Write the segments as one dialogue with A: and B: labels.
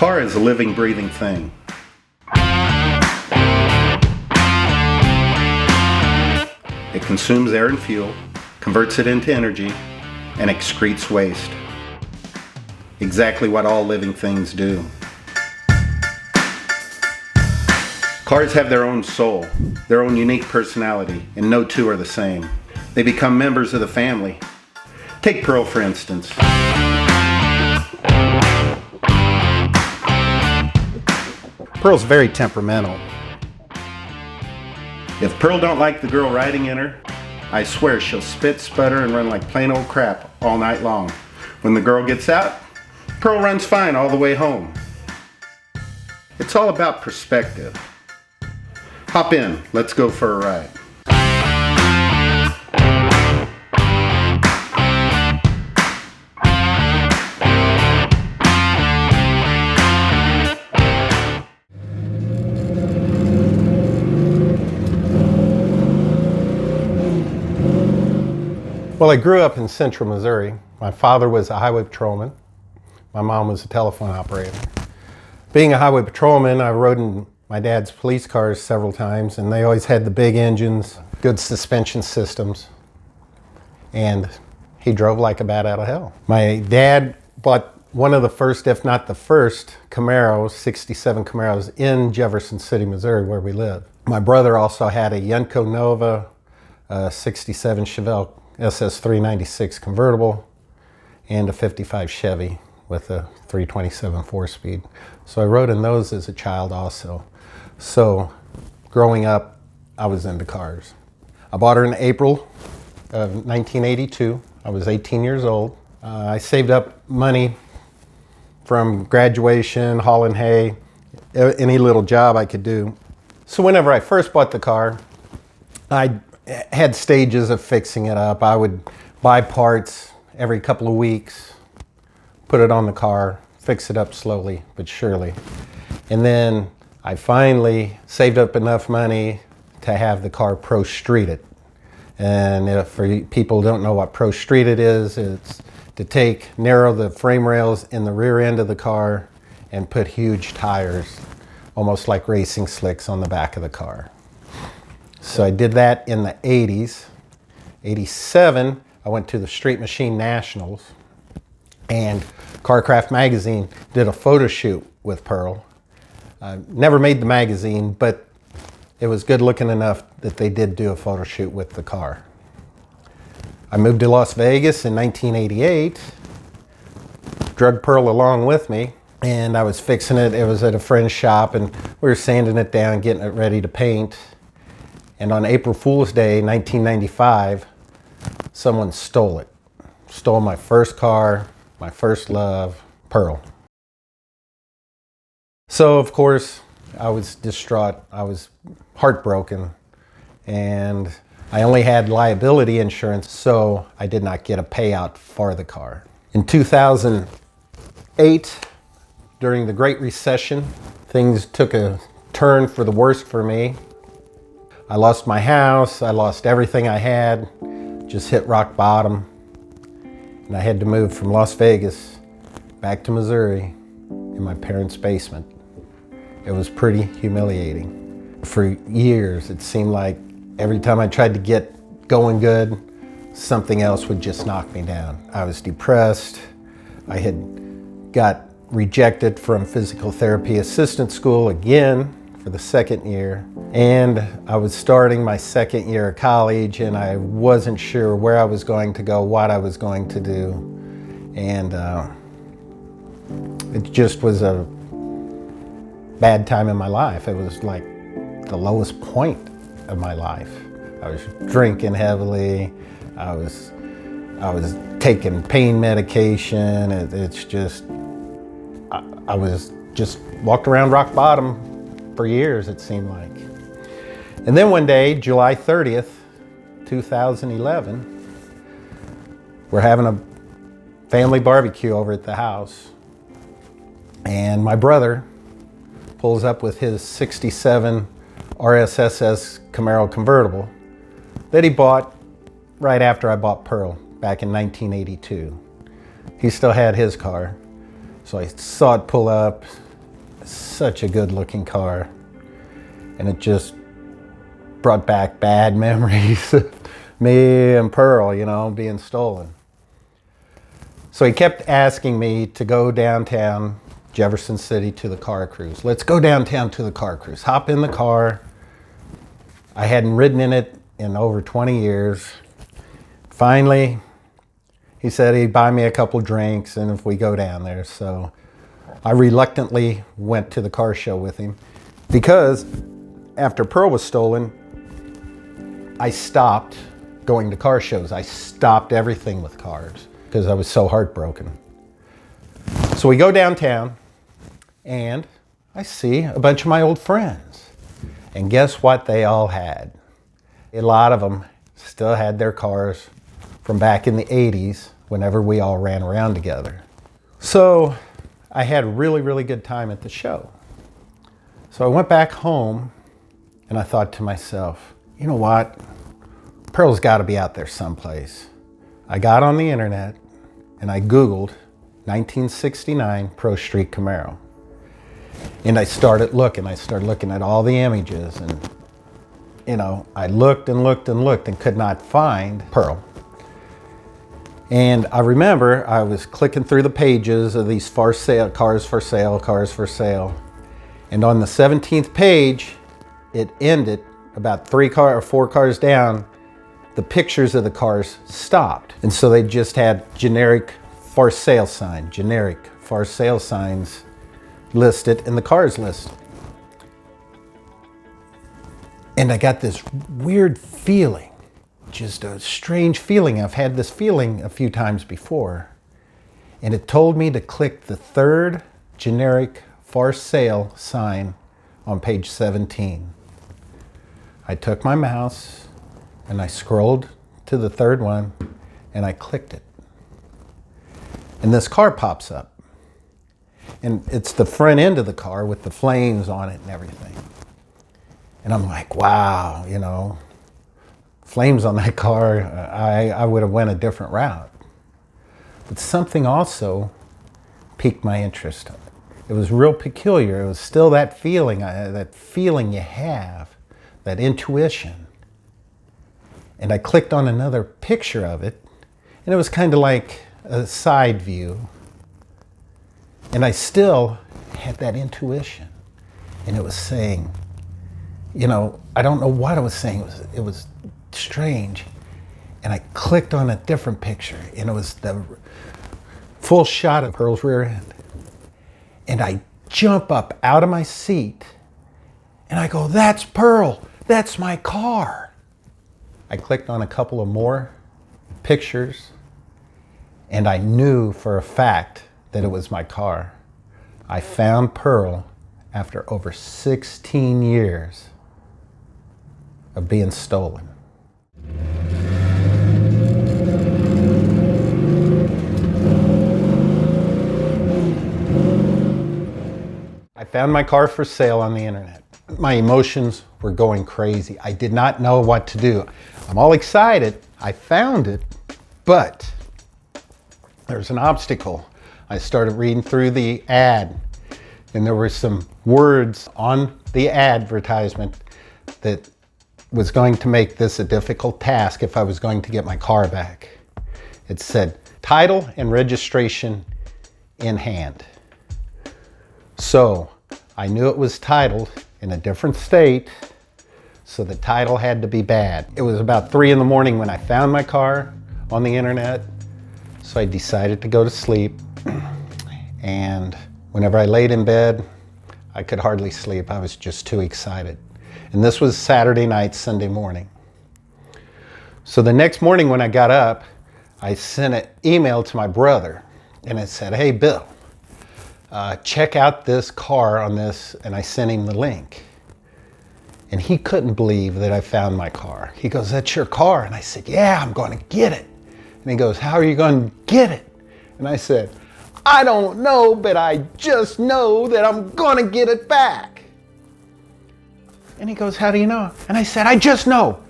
A: car is a living, breathing thing. It consumes air and fuel, converts it into energy, and excretes waste. Exactly what all living things do. Cars have their own soul, their own unique personality, and no two are the same. They become members of the family. Take Pearl, for instance. Pearl's very temperamental. If Pearl don't like the girl riding in her, I swear she'll spit, sputter, and run like plain old crap all night long. When the girl gets out, Pearl runs fine all the way home. It's all about perspective. Hop in, let's go for a ride.
B: Well, I grew up in central Missouri. My father was a highway patrolman. My mom was a telephone operator. Being a highway patrolman, I rode in my dad's police cars several times, and they always had the big engines, good suspension systems, and he drove like a bat out of hell. My dad bought one of the first, if not the first, Camaros, 67 Camaros in Jefferson City, Missouri, where we live. My brother also had a Yenko Nova, 67 Chevelle SS396 convertible, and a 55 Chevy with a 327 4-speed. So I rode in those as a child also. So growing up, I was into cars. I bought her in April of 1982. I was 18 years old. I saved up money from graduation, hauling hay, any little job I could do. So whenever I first bought the car, I had stages of fixing it up. I would buy parts every couple of weeks, put it on the car, fix it up slowly but surely. And then I finally saved up enough money to have the car Pro-Streeted. And if for people who don't know what Pro-Streeted is, it's to narrow the frame rails in the rear end of the car and put huge tires, almost like racing slicks, on the back of the car. So I did that in the 80s. 87, I went to the Street Machine Nationals, and Carcraft magazine did a photo shoot with Pearl. Never made the magazine, but it was good looking enough that they did do a photo shoot with the car. I moved to Las Vegas in 1988, drug Pearl along with me, and I was fixing it. It was at a friend's shop, and we were sanding it down, getting it ready to paint. And on April Fool's Day, 1995, someone stole it. Stole my first car, my first love, Pearl. So, of course, I was distraught. I was heartbroken. And I only had liability insurance, so I did not get a payout for the car. In 2008, during the Great Recession, things took a turn for the worse for me. I lost my house, I lost everything I had, just hit rock bottom. And I had to move from Las Vegas back to Missouri in my parents' basement. It was pretty humiliating. For years, it seemed like every time I tried to get going good, something else would just knock me down. I was depressed. I had got rejected from physical therapy assistant school again for the second year. And I was starting my second year of college, and I wasn't sure where I was going to go, what I was going to do. And it just was a bad time in my life. It was like the lowest point of my life. I was drinking heavily. I was taking pain medication. It's just, I was just walked around rock bottom for years, it seemed like. And then one day, July 30th, 2011, we're having a family barbecue over at the house. And my brother pulls up with his 67 RSSS Camaro convertible that he bought right after I bought Pearl back in 1982. He still had his car. So I saw it pull up, such a good looking car. And it just brought back bad memories of me and Pearl, you know, being stolen. So he kept asking me to go downtown Jefferson City to the car cruise. Let's go downtown to the car cruise. Hop in the car. I hadn't ridden in it in over 20 years. Finally, he said he'd buy me a couple drinks and if we go down there. So I reluctantly went to the car show with him because after Pearl was stolen, I stopped going to car shows. I stopped everything with cars because I was so heartbroken. So we go downtown and I see a bunch of my old friends. And guess what they all had? A lot of them still had their cars from back in the 80s whenever we all ran around together. So I had a really, really good time at the show. So I went back home and I thought to myself, you know what? Pearl's got to be out there someplace. I got on the internet and I Googled 1969 Pro-Street Camaro. And I started looking at all the images and, you know, I looked and looked and looked and could not find Pearl. And I remember I was clicking through the pages of these for sale, cars for sale, cars for sale. And on the 17th page, it ended about 4 cars down. The pictures of the cars stopped. And so they just had generic for sale signs listed and the cars listed. And I got this weird feeling, just a strange feeling. I've had this feeling a few times before. And it told me to click the third generic for sale sign on page 17. I took my mouse and I scrolled to the third one and I clicked it. And this car pops up. And it's the front end of the car with the flames on it and everything. And I'm like, wow, you know, flames on that car, I would have went a different route. But something also piqued my interest. It was real peculiar. It was still that feeling you have, that intuition. And I clicked on another picture of it, and it was kind of like a side view. And I still had that intuition. And it was saying, you know, I don't know what it was saying. It was strange. And I clicked on a different picture, and it was the full shot of Pearl's rear end. And I jump up out of my seat, and I go, that's Pearl. That's my car. I clicked on a couple of more pictures, and I knew for a fact that it was my car. I found Pearl after over 16 years of being stolen. I found my car for sale on the internet. My emotions were going crazy. I did not know what to do. I'm all excited. I found it, but there's an obstacle. I started reading through the ad, and there were some words on the advertisement that was going to make this a difficult task if I was going to get my car back. It said, title and registration in hand. So I knew it was titled in a different state, so the title had to be bad. It was about 3 in the morning when I found my car on the internet, so I decided to go to sleep. And whenever I laid in bed, I could hardly sleep. I was just too excited. And this was Saturday night, Sunday morning. So the next morning when I got up, I sent an email to my brother, and it said, hey, Bill, check out this car on this, and I sent him the link. And he couldn't believe that I found my car. He goes, that's your car? And I said, yeah, I'm going to get it. And he goes, how are you going to get it? And I said, I don't know, but I just know that I'm going to get it back. And he goes, how do you know? And I said, I just know.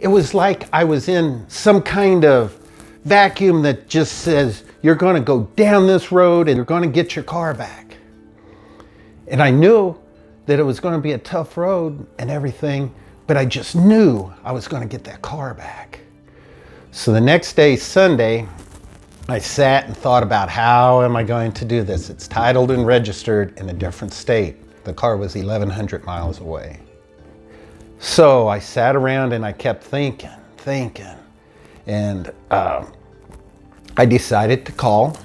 B: It was like I was in some kind of vacuum that just says, you're going to go down this road and you're going to get your car back. And I knew that it was going to be a tough road and everything, but I just knew I was going to get that car back. So the next day, Sunday, I sat and thought about how am I going to do this? It's titled and registered in a different state. The car was 1,100 miles away. So I sat around and I kept thinking. And I decided to call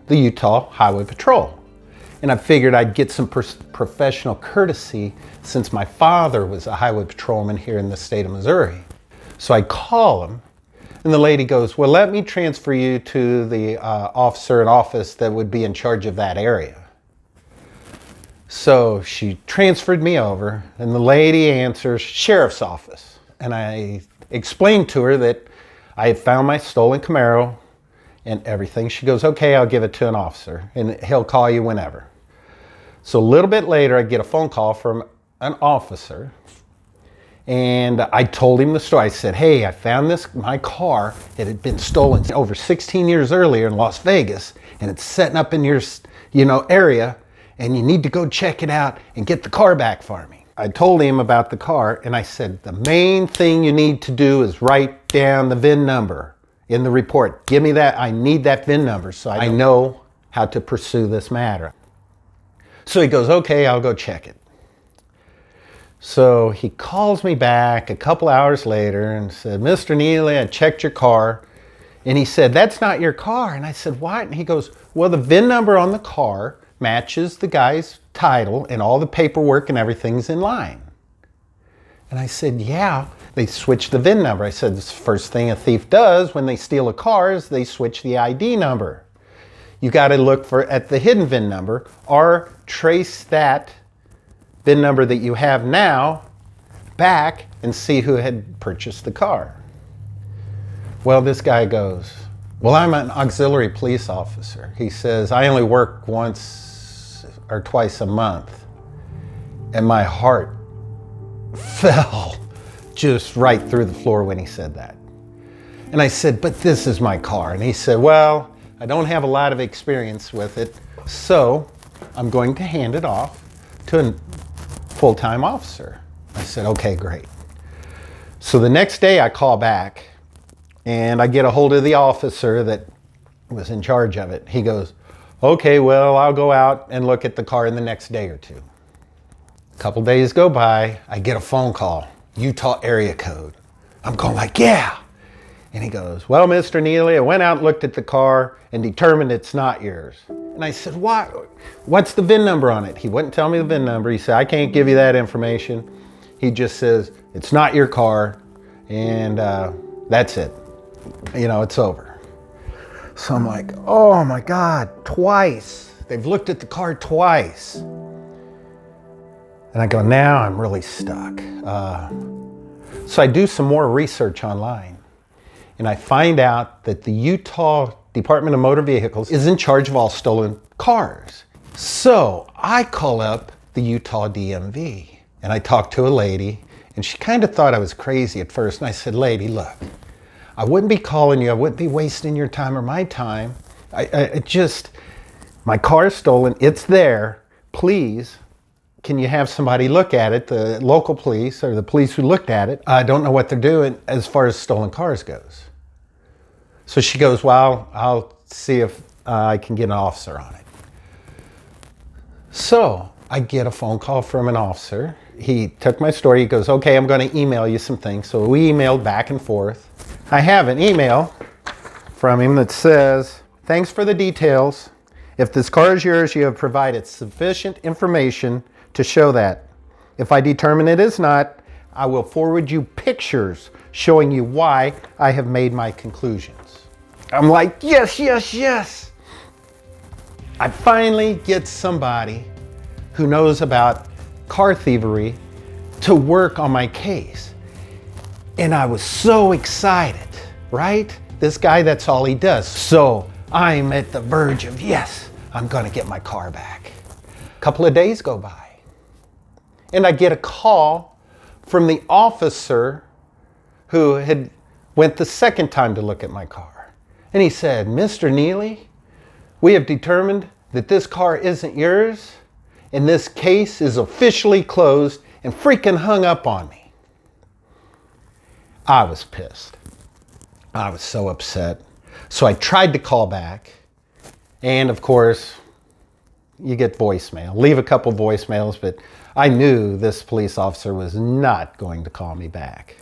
B: the Utah Highway Patrol. And I figured I'd get some professional courtesy since my father was a highway patrolman here in the state of Missouri. So I call him, and the lady goes, well, let me transfer you to the officer in office that would be in charge of that area. So she transferred me over, and the lady answers, sheriff's office. And I explained to her that I had found my stolen Camaro and everything. She goes, okay, I'll give it to an officer, and he'll call you whenever. So a little bit later, I get a phone call from an officer, and I told him the story. I said, hey, I found my car. It had been stolen over 16 years earlier in Las Vegas, and it's setting up in your, area, and you need to go check it out and get the car back for me. I told him about the car, and I said, the main thing you need to do is write down the VIN number in the report. Give me that. I need that VIN number so I know how to pursue this matter. So he goes, okay, I'll go check it. So he calls me back a couple hours later and said, Mr. Neely, I checked your car. And he said, that's not your car. And I said, what? And he goes, well, the VIN number on the car matches the guy's title and all the paperwork and everything's in line. And I said, yeah, they switched the VIN number. I said, the first thing a thief does when they steal a car is they switch the ID number. You got to look at the hidden VIN number or trace that VIN number that you have now back and see who had purchased the car. Well, this guy goes, well, I'm an auxiliary police officer. He says, I only work once or twice a month. And my heart fell just right through the floor when he said that. And I said, but this is my car. And he said, well, I don't have a lot of experience with it, so I'm going to hand it off to a full-time officer. I said, okay, great. So the next day I call back and I get a hold of the officer that was in charge of it. He goes, okay, well, I'll go out and look at the car in the next day or two. A couple days go by, I get a phone call, Utah area code. I'm going like, yeah. And he goes, well, Mr. Neely, I went out and looked at the car and determined it's not yours. And I said, what? What's the VIN number on it? He wouldn't tell me the VIN number. He said, I can't give you that information. He just says, it's not your car, and that's it. It's over. So I'm like, oh my God, twice. They've looked at the car twice. And I go, now I'm really stuck. So I do some more research online. And I find out that the Utah Department of Motor Vehicles is in charge of all stolen cars. So I call up the Utah DMV and I talked to a lady, and she kind of thought I was crazy at first. And I said, lady, look, I wouldn't be calling you. I wouldn't be wasting your time or my time. My car is stolen. It's there. Please, can you have somebody look at it, the local police or the police who looked at it? I don't know what they're doing as far as stolen cars goes. So she goes, well, I'll see if I can get an officer on it. So I get a phone call from an officer. He took my story. He goes, okay, I'm going to email you some things. So we emailed back and forth. I have an email from him that says, thanks for the details. If this car is yours, you have provided sufficient information to show that. If I determine it is not, I will forward you pictures showing you why I have made my conclusions. I'm like, yes, yes, yes. I finally get somebody who knows about car thievery to work on my case. And I was so excited, right? This guy, that's all he does. So I'm at the verge of, yes, I'm gonna get my car back. A couple of days go by and I get a call from the officer who had went the second time to look at my car. And he said, Mr. Neely, we have determined that this car isn't yours and this case is officially closed, and freaking hung up on me. I was pissed. I was so upset. So I tried to call back, and of course, you get voicemail. Leave a couple voicemails, but I knew this police officer was not going to call me back.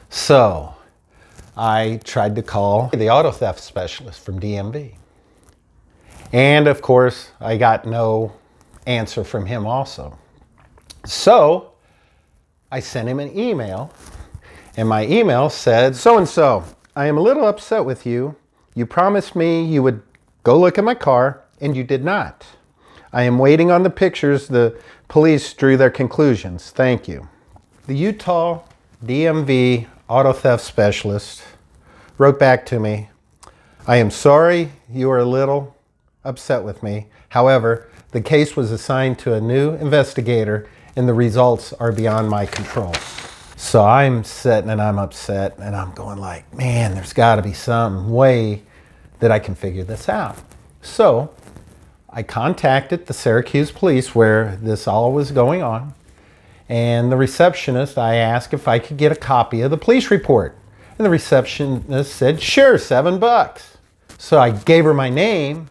B: So I tried to call the auto theft specialist from DMV. And of course, I got no answer from him also. So I sent him an email, and my email said, "So-and-so, I am a little upset with you. You promised me you would go look at my car, and you did not. I am waiting on the pictures the police drew their conclusions. Thank you." The Utah DMV auto theft specialist wrote back to me, "I am sorry you are a little upset with me. However, the case was assigned to a new investigator and the results are beyond my control." So I'm sitting and I'm upset and I'm going like, man, there's got to be some way that I can figure this out. So I contacted the Syracuse police where this all was going on, and the receptionist, I asked if I could get a copy of the police report. And the receptionist said, "Sure, $7." So I gave her my name,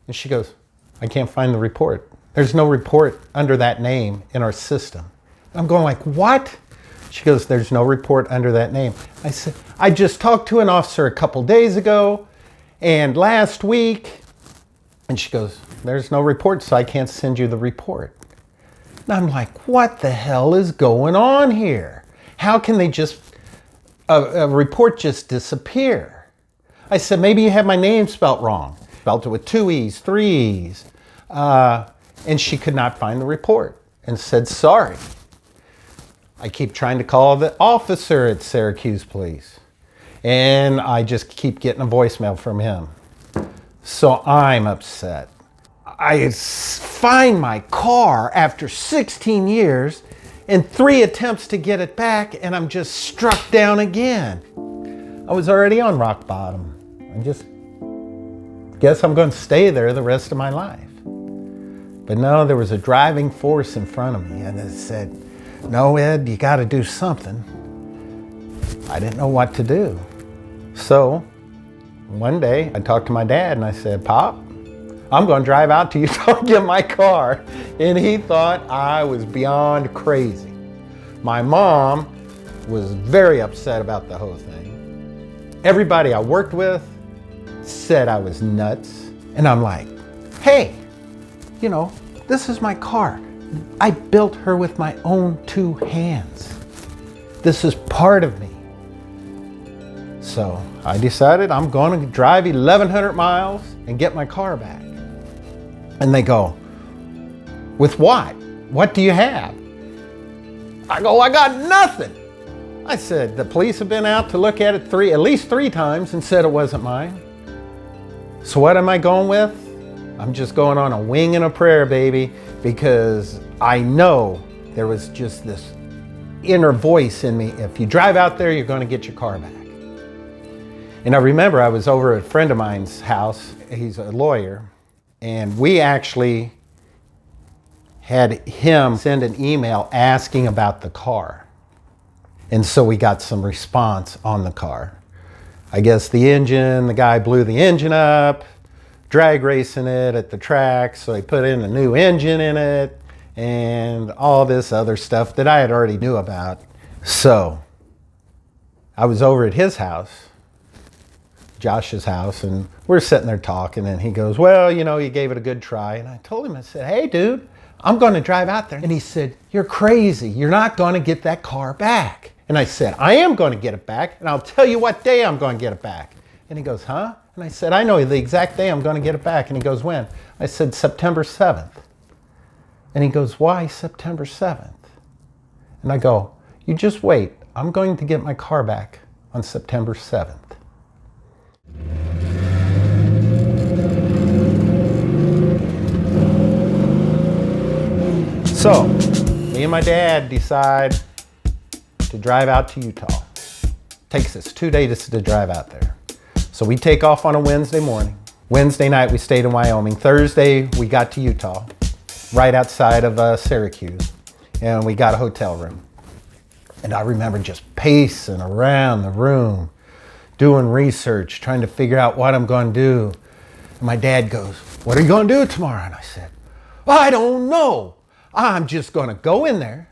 B: and she goes, "I can't find the report. There's no report under that name in our system." I'm going like, "What?" She goes, "There's no report under that name." I said, "I just talked to an officer a couple days ago and last week." And she goes, "There's no report, so I can't send you the report." And I'm like, what the hell is going on here? How can they just, a report just disappear? I said, "Maybe you have my name spelt wrong." Spelled it with 2 E's, 3 E's. And she could not find the report and said, "Sorry." I keep trying to call the officer at Syracuse Police, and I just keep getting a voicemail from him. So I'm upset. I find my car after 16 years and 3 attempts to get it back, and I'm just struck down again. I was already on rock bottom. I just guess I'm going to stay there the rest of my life. But no, there was a driving force in front of me, and it said, "No, Ed, you got to do something." I didn't know what to do. So one day I talked to my dad and I said, "Pop, I'm going to drive out to Utah and get my car." And he thought I was beyond crazy. My mom was very upset about the whole thing. Everybody I worked with said I was nuts. And I'm like, hey, this is my car. I built her with my own 2 hands. This is part of me. So I decided I'm going to drive 1,100 miles and get my car back. And they go, "With what? What do you have?" I go, "I got nothing." I said, "The police have been out to look at it at least 3 times and said it wasn't mine." So what am I going with? I'm just going on a wing and a prayer, baby, because I know there was just this inner voice in me. If you drive out there, you're going to get your car back. And I remember I was over at a friend of mine's house. He's a lawyer. And we actually had him send an email asking about the car. And so we got some response on the car. I guess the guy blew the engine up, drag racing it at the track, so he put in a new engine in it, and all this other stuff that I had already knew about. So I was over at his house, Josh's house, and we're sitting there talking, and he goes, "Well, you gave it a good try." And I told him, I said, "Hey, dude, I'm going to drive out there." And he said, "You're crazy. You're not going to get that car back." And I said, "I am going to get it back, and I'll tell you what day I'm going to get it back." And he goes, "Huh?" And I said, "I know the exact day I'm going to get it back." And he goes, "When?" I said, "September 7th. And he goes, "Why September 7th? And I go, "You just wait. I'm going to get my car back on September 7th. So, me and my dad decide to drive out to Utah. Takes us 2 days to drive out there. So we take off on a Wednesday morning. Wednesday night we stayed in Wyoming. Thursday we got to Utah. right outside of Syracuse. And we got a hotel room. And I remember just pacing around the room, doing research, trying to figure out what I'm going to do. And my dad goes, "What are you going to do tomorrow?" And I said, "I don't know. I'm just going to go in there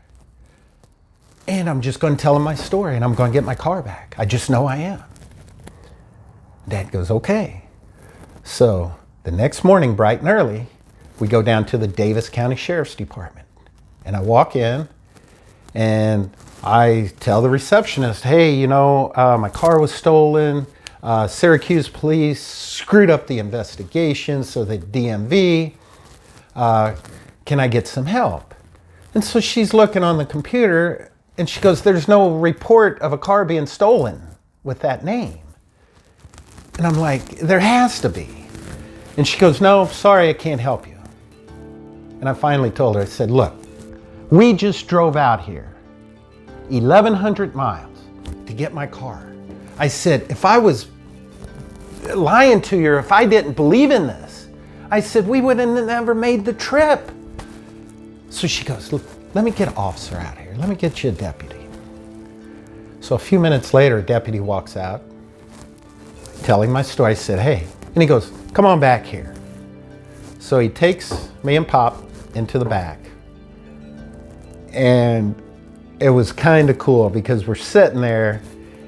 B: and I'm just going to tell him my story and I'm going to get my car back. I just know I am." Dad goes, "Okay." So the next morning, bright and early, we go down to the Davis County Sheriff's Department. And I walk in and I tell the receptionist, "Hey, my car was stolen. Syracuse police screwed up the investigation, so the DMV. Can I get some help?" And so she's looking on the computer and she goes, "There's no report of a car being stolen with that name." And I'm like, "There has to be." And she goes, "No, sorry, I can't help you." And I finally told her, I said, "Look, we just drove out here 1,100 miles to get my car." I said, "If I was lying to you, or if I didn't believe in this," I said, "we would have never made the trip." So she goes, "Look, let me get an officer out here. Let me get you a deputy." So a few minutes later, a deputy walks out, telling my story. I said, "Hey," and he goes, "Come on back here." So he takes me and Pop into the back. And it was kind of cool because we're sitting there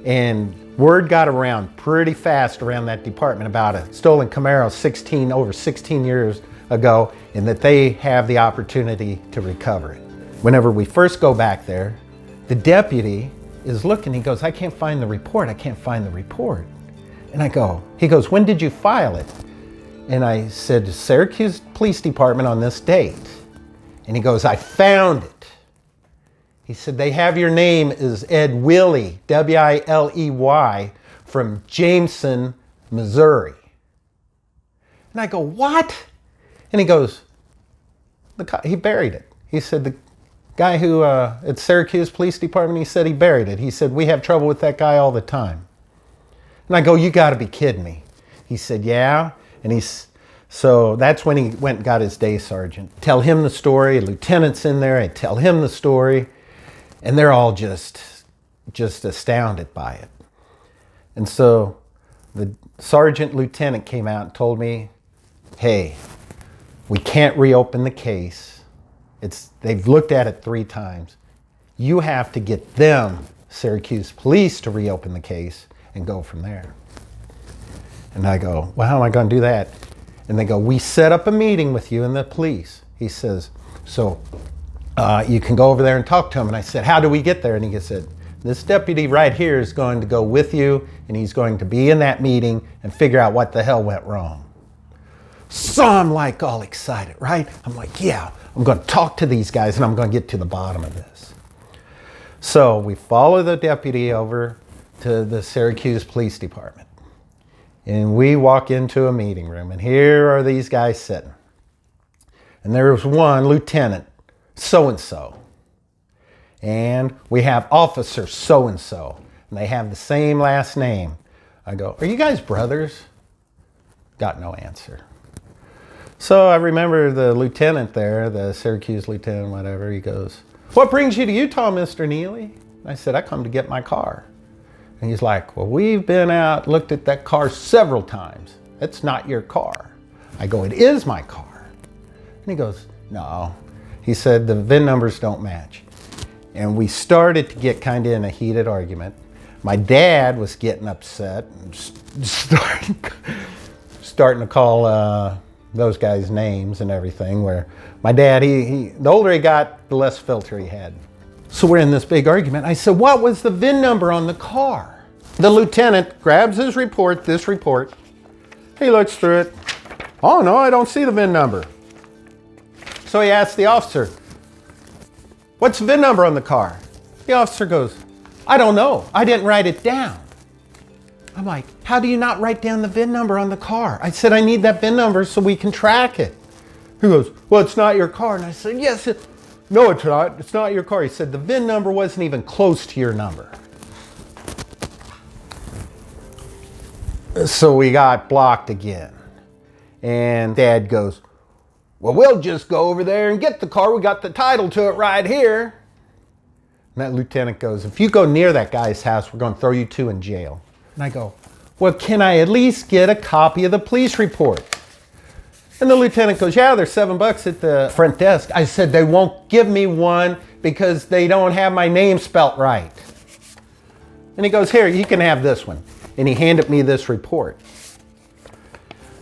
B: and word got around pretty fast around that department about a stolen Camaro over 16 years ago, and that they have the opportunity to recover it. Whenever we first go back there, the deputy is looking, he goes, "I can't find the report, I can't find the report." And he goes, "When did you file it?" And I said, "Syracuse Police Department on this date." And he goes, "I found it." He said, "They have your name as Ed Willey, Wiley, from Jameson, Missouri." And I go, "What?" And he goes, he buried it. He said, "The guy who at Syracuse Police Department," he said, "he buried it." He said, "We have trouble with that guy all the time." And I go, "You got to be kidding me." He said, "Yeah." And so that's when he went and got his day sergeant. Tell him the story. A lieutenant's in there. I tell him the story. And they're all just astounded by it. And so the sergeant lieutenant came out and told me, "Hey, we can't reopen the case. They've looked at it 3 times. You have to get them, Syracuse police, to reopen the case and go from there." And I go, "Well, how am I going to do that?" And they go, "We set up a meeting with you and the police." He says, "So you can go over there and talk to him." And I said, "How do we get there?" And he said, "This deputy right here is going to go with you, and he's going to be in that meeting and figure out what the hell went wrong." So I'm like all excited, right? I'm like, "Yeah, I'm going to talk to these guys and I'm going to get to the bottom of this." So we follow the deputy over to the Syracuse Police Department. And we walk into a meeting room, and here are these guys sitting. And there was one lieutenant, so-and-so. And we have officer so-and-so. And they have the same last name. I go, "Are you guys brothers?" Got no answer. So I remember the lieutenant there, the Syracuse lieutenant, whatever, he goes, "What brings you to Utah, Mr. Neely?" I said, "I come to get my car." And he's like, "Well, we've been out, looked at that car several times. It's not your car." I go, "It is my car." And he goes, "No." He said, "The VIN numbers don't match." And we started to get kind of in a heated argument. My dad was getting upset and starting to call those guys names and everything, where my dad, the older he got, the less filter he had. So we're in this big argument. I said, "What was the VIN number on the car?" The lieutenant grabs his report, this report. He looks through it. "Oh no, I don't see the VIN number." So he asks the officer, "What's the VIN number on the car?" The officer goes, "I don't know. I didn't write it down." I'm like, "How do you not write down the VIN number on the car?" I said, "I need that VIN number so we can track it." He goes, "Well, it's not your car." And I said, "Yes, no, it's not. It's not your car." He said, "The VIN number wasn't even close to your number." So we got blocked again. And Dad goes, well, we'll just go over there and get the car. We got the title to it right here. And that lieutenant goes, if you go near that guy's house, we're going to throw you two in jail. And I go, well, can I at least get a copy of the police report? And the lieutenant goes, yeah, there's $7 at the front desk. I said, they won't give me one because they don't have my name spelt right. And he goes, here, you can have this one. And he handed me this report.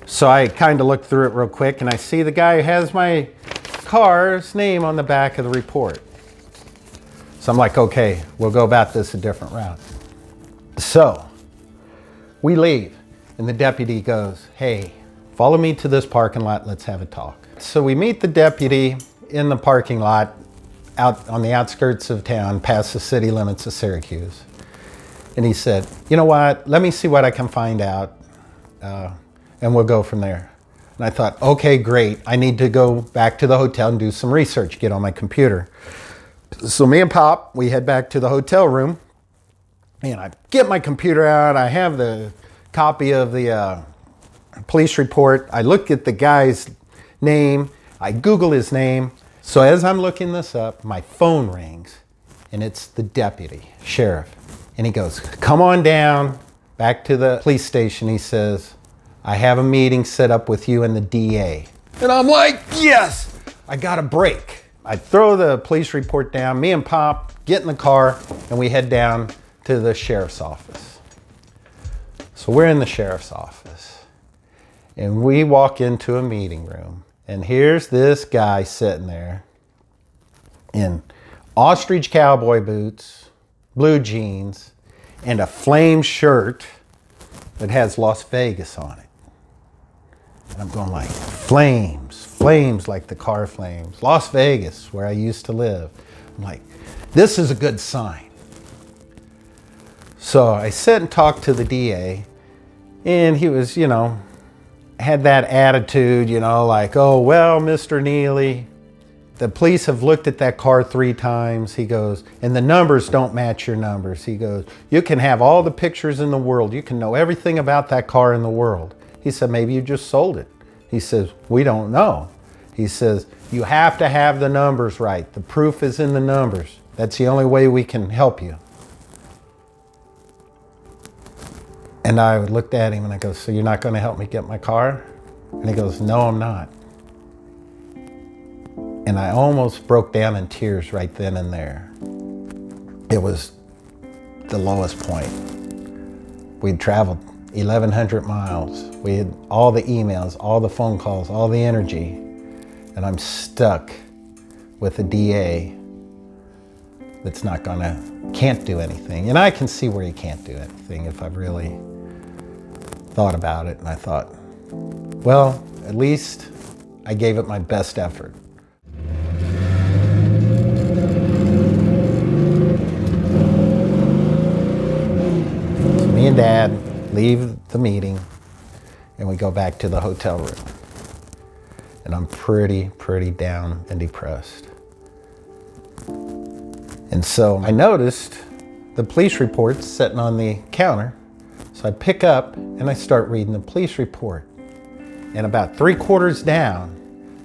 B: So I kind of looked through it real quick, and I see the guy has my car's name on the back of the report. So I'm like, okay, we'll go about this a different route. So we leave, and the deputy goes, hey, follow me to this parking lot, let's have a talk. So we meet the deputy in the parking lot out on the outskirts of town, past the city limits of Syracuse. And he said, you know what, let me see what I can find out, and we'll go from there. And I thought, okay, great. I need to go back to the hotel and do some research, get on my computer. So me and Pop, we head back to the hotel room, and I get my computer out. I have the copy of the police report. I look at the guy's name. I Google his name. So as I'm looking this up, my phone rings, and it's the deputy, sheriff. And he goes, come on down back to the police station. He says, I have a meeting set up with you and the DA. And I'm like, yes, I got a break. I throw the police report down. Me and Pop get in the car, and we head down to the sheriff's office. So we're in the sheriff's office, and we walk into a meeting room. And here's this guy sitting there in ostrich cowboy boots, blue jeans, and a flame shirt that has Las Vegas on it. And I'm going like, flames, flames like the car flames. Las Vegas, where I used to live. I'm like, this is a good sign. So I sit and talk to the DA, and he was, had that attitude, like, oh, well, Mr. Neely, the police have looked at that car 3 times. He goes, and the numbers don't match your numbers. He goes, you can have all the pictures in the world. You can know everything about that car in the world. He said, maybe you just sold it. He says, we don't know. He says, you have to have the numbers right. The proof is in the numbers. That's the only way we can help you. And I looked at him and I go, so you're not going to help me get my car? And he goes, no, I'm not. And I almost broke down in tears right then and there. It was the lowest point. We'd traveled 1,100 miles. We had all the emails, all the phone calls, all the energy. And I'm stuck with a DA that's can't do anything. And I can see where he can't do anything if I've really thought about it. And I thought, well, at least I gave it my best effort. So me and Dad leave the meeting, and we go back to the hotel room. And I'm pretty down and depressed. And so I noticed the police reports sitting on the counter. So I pick up and I start reading the police report. And about 3/4 down,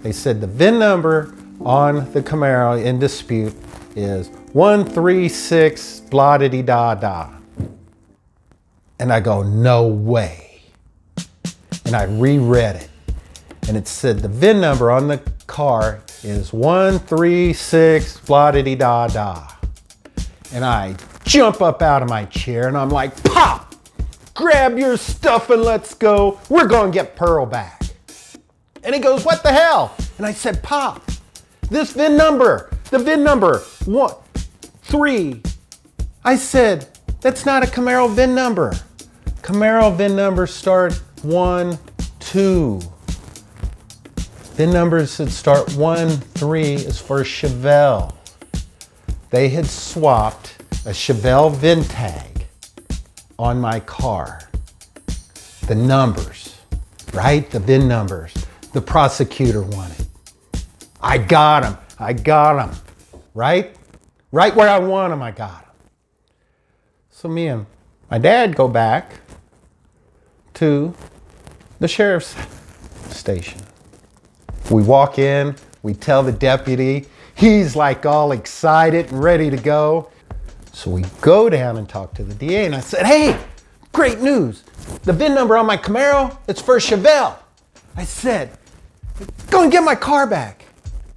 B: they said the VIN number on the Camaro in dispute is 136 blah-da-dee-da-da. And I go, no way. And I reread it. And it said the VIN number on the car is 136 blah-da-dee-da-da. And I jump up out of my chair and I'm like, Pop, grab your stuff and let's go. We're going to get Pearl back. And he goes, what the hell? And I said, Pop, this VIN number, the VIN number, 3. I said, that's not a Camaro VIN number. Camaro VIN numbers start 1, 2. VIN numbers that start 1, 3 is for a Chevelle. They had swapped a Chevelle VIN tag on my car. The numbers, right? The VIN numbers. The prosecutor wanted. I got them, right? Right where I want them, I got them. So me and my dad go back to the sheriff's station. We walk in, we tell the deputy, he's like all excited and ready to go. So we go down and talk to the DA, and I said, hey, great news. The VIN number on my Camaro, it's for Chevelle. I said, go and get my car back.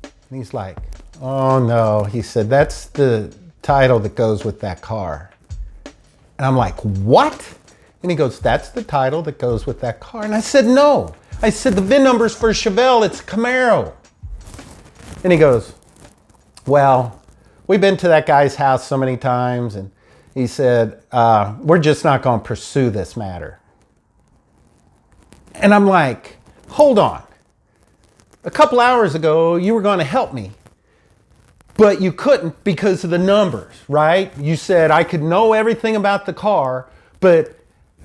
B: And he's like, oh no. He said, that's the title that goes with that car. And I'm like, what? And he goes, that's the title that goes with that car. And I said, no. I said, the VIN number's for Chevelle, it's Camaro. And he goes, well, we've been to that guy's house so many times, and he said, we're just not going to pursue this matter. And I'm like, hold on. A couple hours ago, you were going to help me, but you couldn't because of the numbers, right? You said I could know everything about the car, but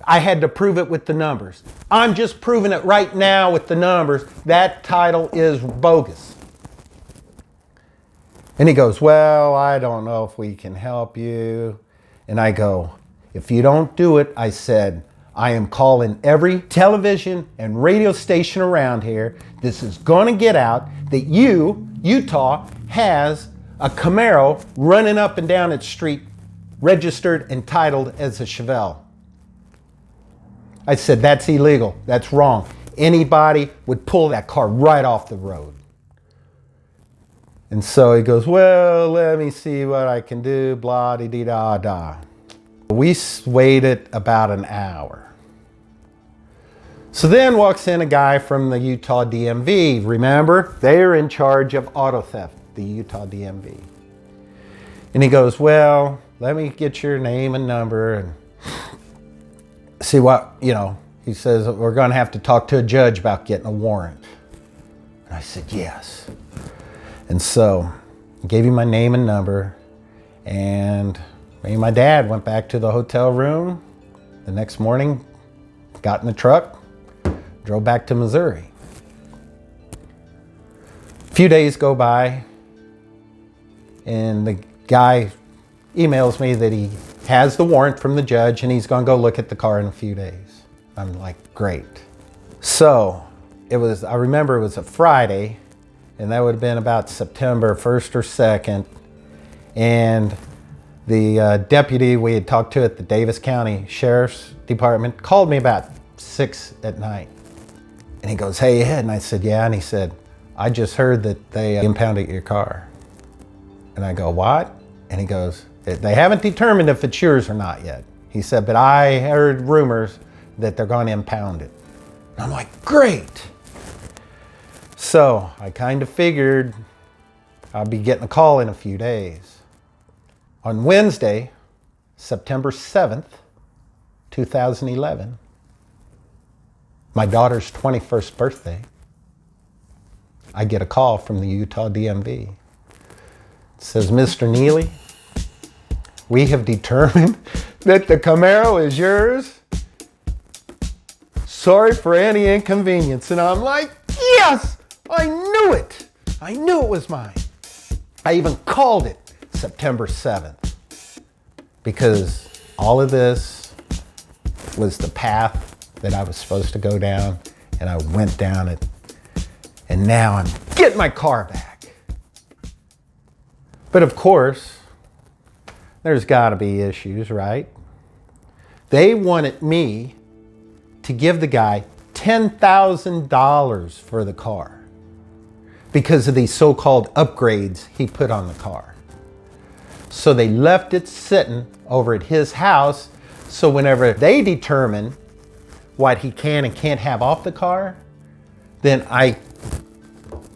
B: I had to prove it with the numbers. I'm just proving it right now with the numbers. That title is bogus. And he goes, well, I don't know if we can help you. And I go, if you don't do it, I said, I am calling every television and radio station around here. This is going to get out that Utah, has a Camaro running up and down its street, registered and titled as a Chevelle. I said, that's illegal. That's wrong. Anybody would pull that car right off the road. And so he goes, well, let me see what I can do, blah-de-dee-da-da. We waited about an hour. So then walks in a guy from the Utah DMV. Remember, they're in charge of auto theft, the Utah DMV. And he goes, well, let me get your name and number and see what, he says, we're going to have to talk to a judge about getting a warrant. And I said, yes. And so I gave him my name and number, and me and my dad went back to the hotel room. The next morning, got in the truck, drove back to Missouri. A few days go by, and the guy emails me that he has the warrant from the judge and he's going to go look at the car in a few days. I'm like, great. So I remember it was a Friday, and that would have been about September 1st or 2nd. And the deputy we had talked to at the Davis County Sheriff's Department called me about 6 at night. And he goes, hey, Ed. And I said, yeah. And he said, I just heard that they impounded your car. And I go, what? And he goes, they haven't determined if it's yours or not yet. He said, but I heard rumors that they're going to impound it. And I'm like, great. So I kind of figured I'll be getting a call in a few days. On Wednesday, September 7th, 2011, my daughter's 21st birthday, I get a call from the Utah DMV. It says, Mr. Neely, we have determined that the Camaro is yours. Sorry for any inconvenience. And I'm like, yes, I knew it. I knew it was mine. I even called it September 7th because all of this was the path that I was supposed to go down, and I went down it. And now I'm getting my car back. But of course, there's got to be issues, right? They wanted me to give the guy $10,000 for the car because of these so-called upgrades he put on the car. So they left it sitting over at his house, so whenever they determine what he can and can't have off the car, then I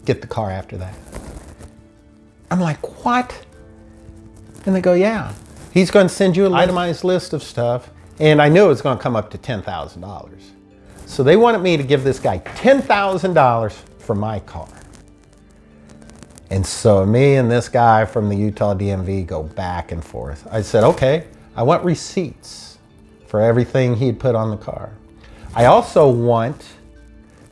B: get the car after that. I'm like, what? And they go, yeah, he's going to send you an itemized list of stuff. And I knew it was going to come up to $10,000. So they wanted me to give this guy $10,000 for my car. And so me and this guy from the Utah DMV go back and forth. I said, okay, I want receipts for everything he'd put on the car. I also want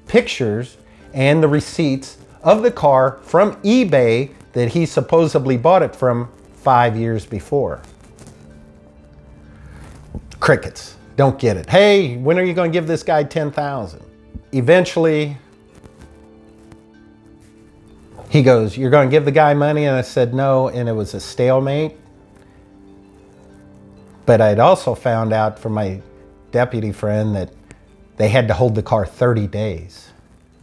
B: pictures and the receipts of the car from eBay that he supposedly bought it from 5 years before. Crickets. Don't get it. Hey, when are you going to give this guy $10,000? Eventually, He goes, "You're going to give the guy money?" And I said, "No," and it was a stalemate. But I'd also found out from my deputy friend that they had to hold the car 30 days.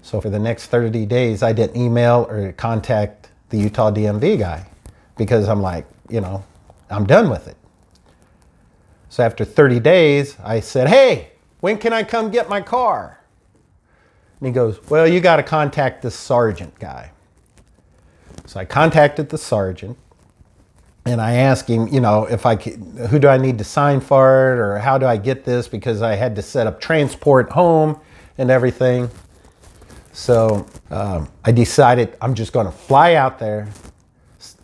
B: So for the next 30 days, I didn't email or contact the Utah DMV guy because I'm like, I'm done with it. So after 30 days, I said, "Hey, when can I come get my car?" And he goes, "Well, you got to contact the sergeant guy." So I contacted the sergeant and I asked him, if I could, who do I need to sign for it, or how do I get this, because I had to set up transport home and everything. So I decided I'm just going to fly out there,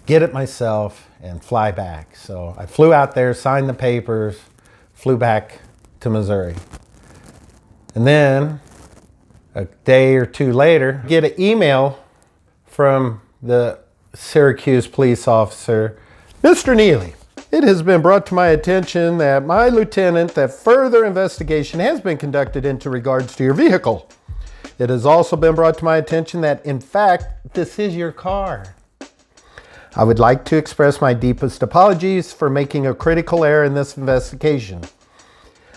B: get it myself, and fly back. So I flew out there, signed the papers, flew back to Missouri. And then a day or two later, get an email from the Syracuse police officer, "Mr. Neely, it has been brought to my attention that my lieutenant that further investigation has been conducted into regards to your vehicle. It has also been brought to my attention that, in fact, this is your car. I would like to express my deepest apologies for making a critical error in this investigation.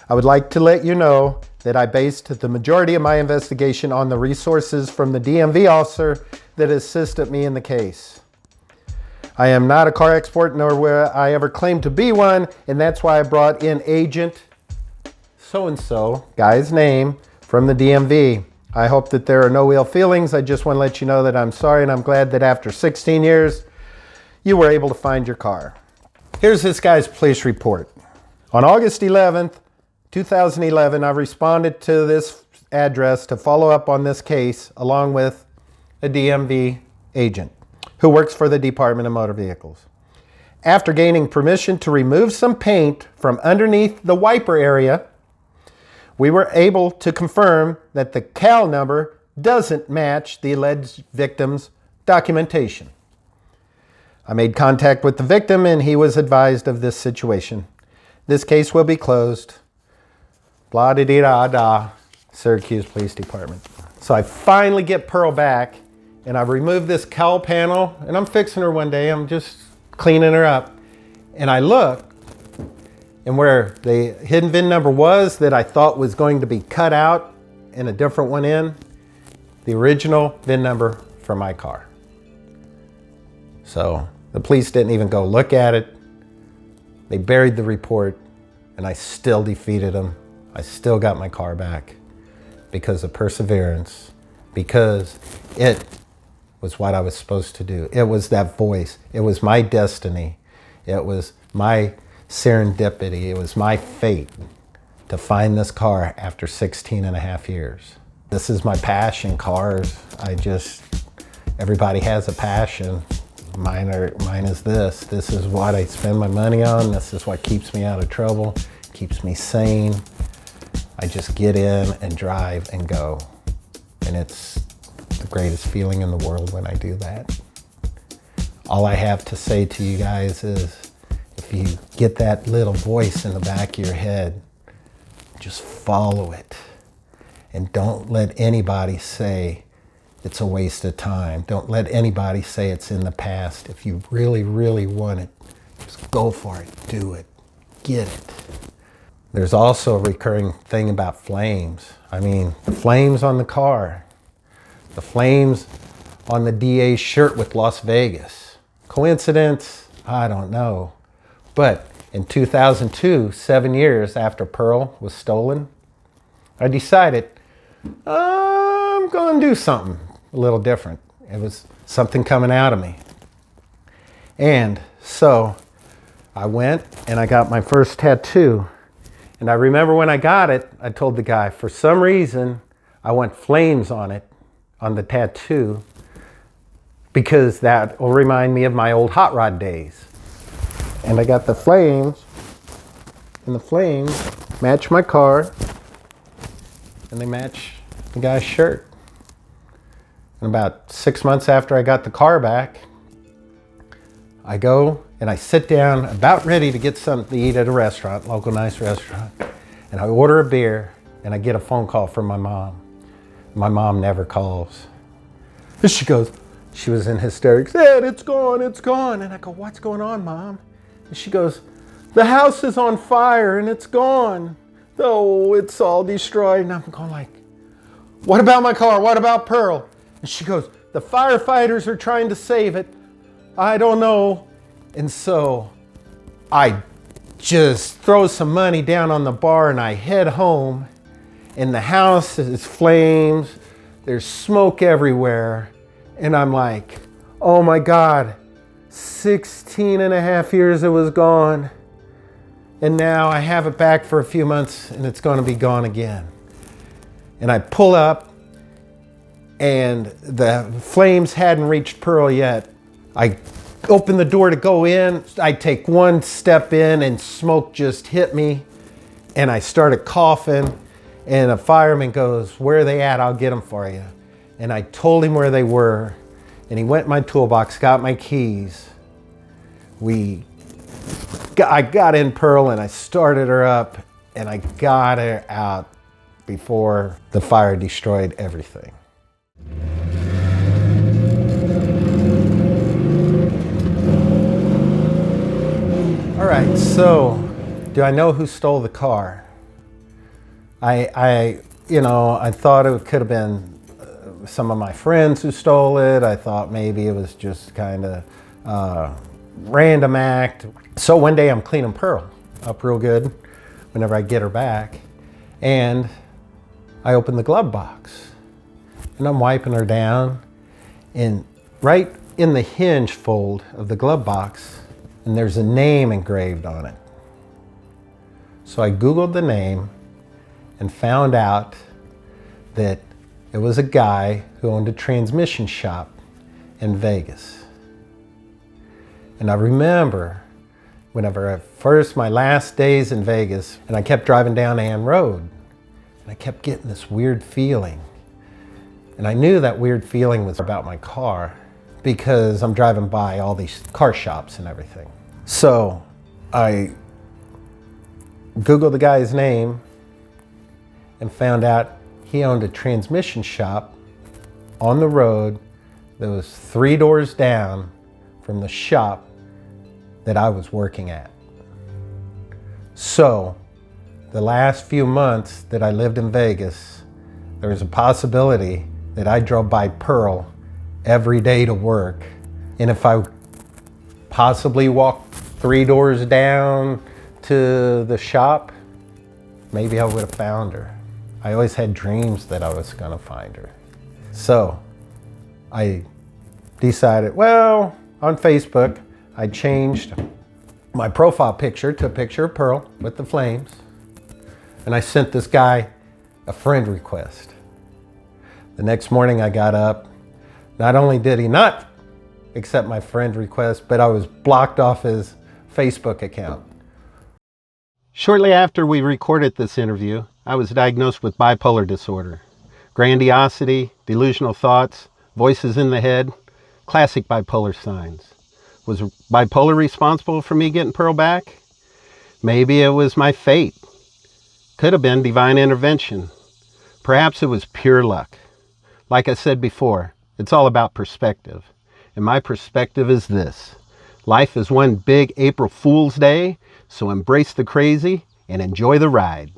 B: I would like to let you know that I based the majority of my investigation on the resources from the DMV officer that assisted me in the case. I am not a car expert, nor will I ever claim to be one, and that's why I brought in Agent so-and-so, guy's name, from the DMV. I hope that there are no ill feelings. I just want to let you know that I'm sorry, and I'm glad that after 16 years, you were able to find your car." Here's this guy's police report. On August 11th, 2011, I responded to this address to follow up on this case along with a DMV agent who works for the Department of Motor Vehicles. After gaining permission to remove some paint from underneath the wiper area, we were able to confirm that the cal number doesn't match the alleged victim's documentation. I made contact with the victim and he was advised of this situation. This case will be closed. Blah-de-dee-da-da, Syracuse Police Department. So I finally get Pearl back and I remove this cowl panel and I'm fixing her one day. I'm just cleaning her up. And I look, and where the hidden VIN number was that I thought was going to be cut out and a different one in, the original VIN number for my car. So the police didn't even go look at it. They buried the report and I still defeated them. I still got my car back because of perseverance, because it was what I was supposed to do. It was that voice. It was my destiny. It was my serendipity. It was my fate to find this car after 16 and a half years. This is my passion, cars. Everybody has a passion. Mine is this. This is what I spend my money on. This is what keeps me out of trouble, keeps me sane. I just get in and drive and go. And it's the greatest feeling in the world when I do that. All I have to say to you guys is, if you get that little voice in the back of your head, just follow it. And don't let anybody say it's a waste of time. Don't let anybody say it's in the past. If you really, really want it, just go for it, do it, get it. There's also a recurring thing about flames. I mean, the flames on the car, the flames on the DA's shirt with Las Vegas. Coincidence? I don't know. But in 2002, 7 years after Pearl was stolen, I decided I'm going to do something a little different. It was something coming out of me. And so I went and I got my first tattoo. And I remember when I got it, I told the guy, for some reason, I want flames on it, on the tattoo, because that will remind me of my old hot rod days. And I got the flames, and the flames match my car, and they match the guy's shirt. And about 6 months after I got the car back, I go and I sit down, about ready to get something to eat at a restaurant, local nice restaurant, and I order a beer, and I get a phone call from my mom. My mom never calls. And she goes, She was in hysterics. Dad, it's gone, it's gone. And I go, what's going on, Mom? And she goes, the house is on fire and it's gone. Oh, it's all destroyed. And I'm going like, what about my car? What about Pearl? And she goes, the firefighters are trying to save it. I don't know. And so I just throw some money down on the bar and I head home. And the house is flames. There's smoke everywhere. And I'm like, oh my God, 16 and a half years it was gone. And now I have it back for a few months and it's going to be gone again. And I pull up and the flames hadn't reached Pearl yet. I open the door to go in. I take one step in and smoke just hit me. And I started coughing. And a fireman goes, where are they at? I'll get them for you. And I told him where they were. And he went in my toolbox, got my keys. I got in Pearl and I started her up. And I got her out before the fire destroyed everything. All right, so do I know who stole the car? I thought it could have been some of my friends who stole it. I thought maybe it was just kind of random act. So one day I'm cleaning Pearl up real good whenever I get her back. And I open the glove box and I'm wiping her down. And right in the hinge fold of the glove box, and there's a name engraved on it. So I Googled the name and found out that it was a guy who owned a transmission shop in Vegas. And I remember whenever my last days in Vegas, and I kept driving down Ann Road, and I kept getting this weird feeling. And I knew that weird feeling was about my car because I'm driving by all these car shops and everything. So I Googled the guy's name and found out he owned a transmission shop on the road that was 3 doors down from the shop that I was working at. So the last few months that I lived in Vegas, there was a possibility that I drove by Pearl every day to work. And if I possibly walked 3 doors down to the shop, maybe I would have found her. I always had dreams that I was gonna find her. So I decided, well, on Facebook, I changed my profile picture to a picture of Pearl with the flames. And I sent this guy a friend request. The next morning I got up. Not only did he not accept my friend request, but I was blocked off his Facebook account. Shortly after we recorded this interview, I was diagnosed with bipolar disorder. Grandiosity, delusional thoughts, voices in the head, classic bipolar signs. Was bipolar responsible for me getting Pearl back? Maybe it was my fate. Could have been divine intervention. Perhaps it was pure luck. Like I said before, it's all about perspective. And my perspective is this: life is one big April Fool's Day, so embrace the crazy and enjoy the ride.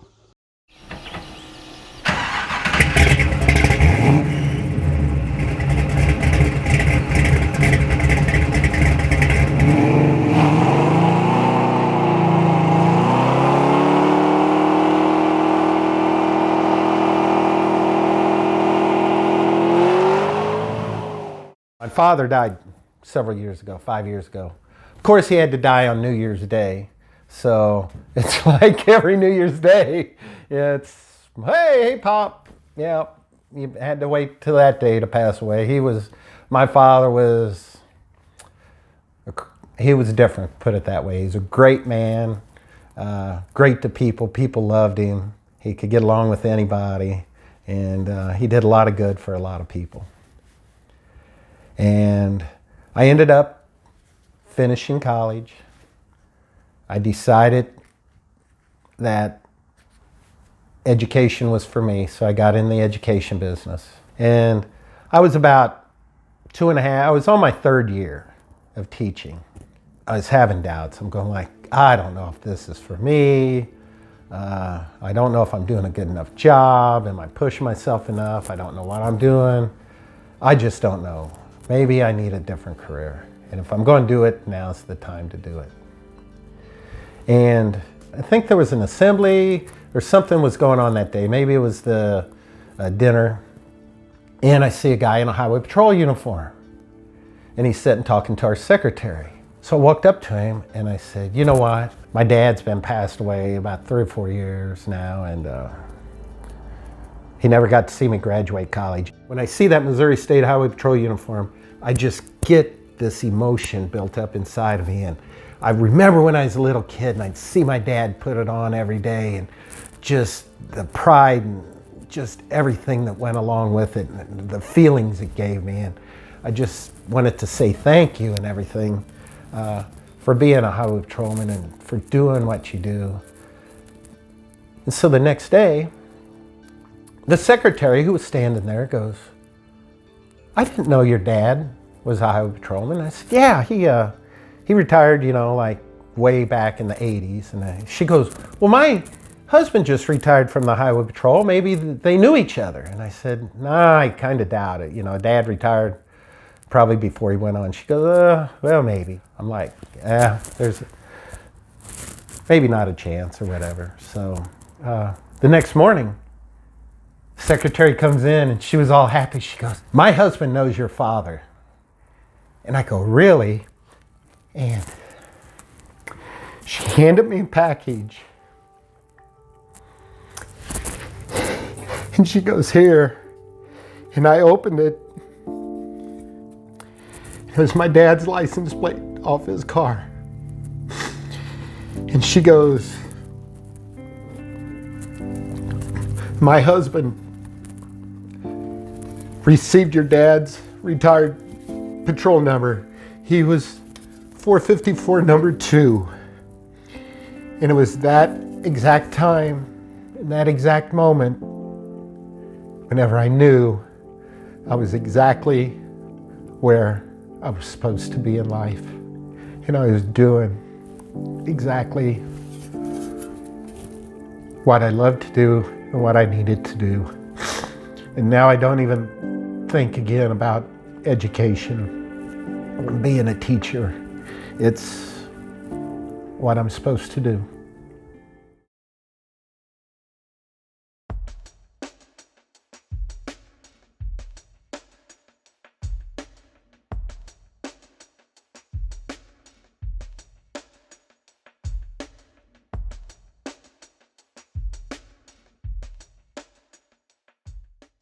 B: My father died several years ago, 5 years ago. Of course, he had to die on New Year's Day. So it's like every New Year's Day, it's, hey, Pop. Yeah, you had to wait till that day to pass away. My father was different, put it that way. He's a great man, great to people. People loved him. He could get along with anybody. And he did a lot of good for a lot of people. And I ended up finishing college. I decided that education was for me, so I got in the education business. And I was about 2.5, I was on my 3rd year of teaching. I was having doubts. I'm going like, I don't know if this is for me. I don't know if I'm doing a good enough job. Am I pushing myself enough? I don't know what I'm doing. I just don't know. Maybe I need a different career. And if I'm going to do it, now's the time to do it. And I think there was an assembly or something was going on that day. Maybe it was the dinner. And I see a guy in a highway patrol uniform. And he's sitting talking to our secretary. So I walked up to him and I said, you know what? My dad's been passed away about 3 or 4 years now, and he never got to see me graduate college. When I see that Missouri State Highway Patrol uniform, I just get this emotion built up inside of me. And I remember when I was a little kid and I'd see my dad put it on every day, and just the pride and just everything that went along with it, and the feelings it gave me. And I just wanted to say thank you and everything for being a highway patrolman and for doing what you do. And so the next day, the secretary who was standing there goes, I didn't know your dad was a highway patrolman. I said, yeah, he retired, you know, like way back in the 80s. And she goes, well, my husband just retired from the highway patrol. Maybe they knew each other. And I said, nah, I kind of doubt it. You know, Dad retired probably before he went on. She goes, well, maybe. I'm like, there's maybe not a chance or whatever. So the next morning, the secretary comes in and she was all happy. She goes, my husband knows your father. And I go, really? And she handed me a package. And she goes, here. And I opened it. It was my dad's license plate off his car. And she goes, my husband received your dad's retired patrol number. He was 454 number 2. And it was that exact time, in that exact moment, whenever I knew I was exactly where I was supposed to be in life. And I was doing exactly what I loved to do and what I needed to do. And now I don't even think again about education, being a teacher. It's what I'm supposed to do.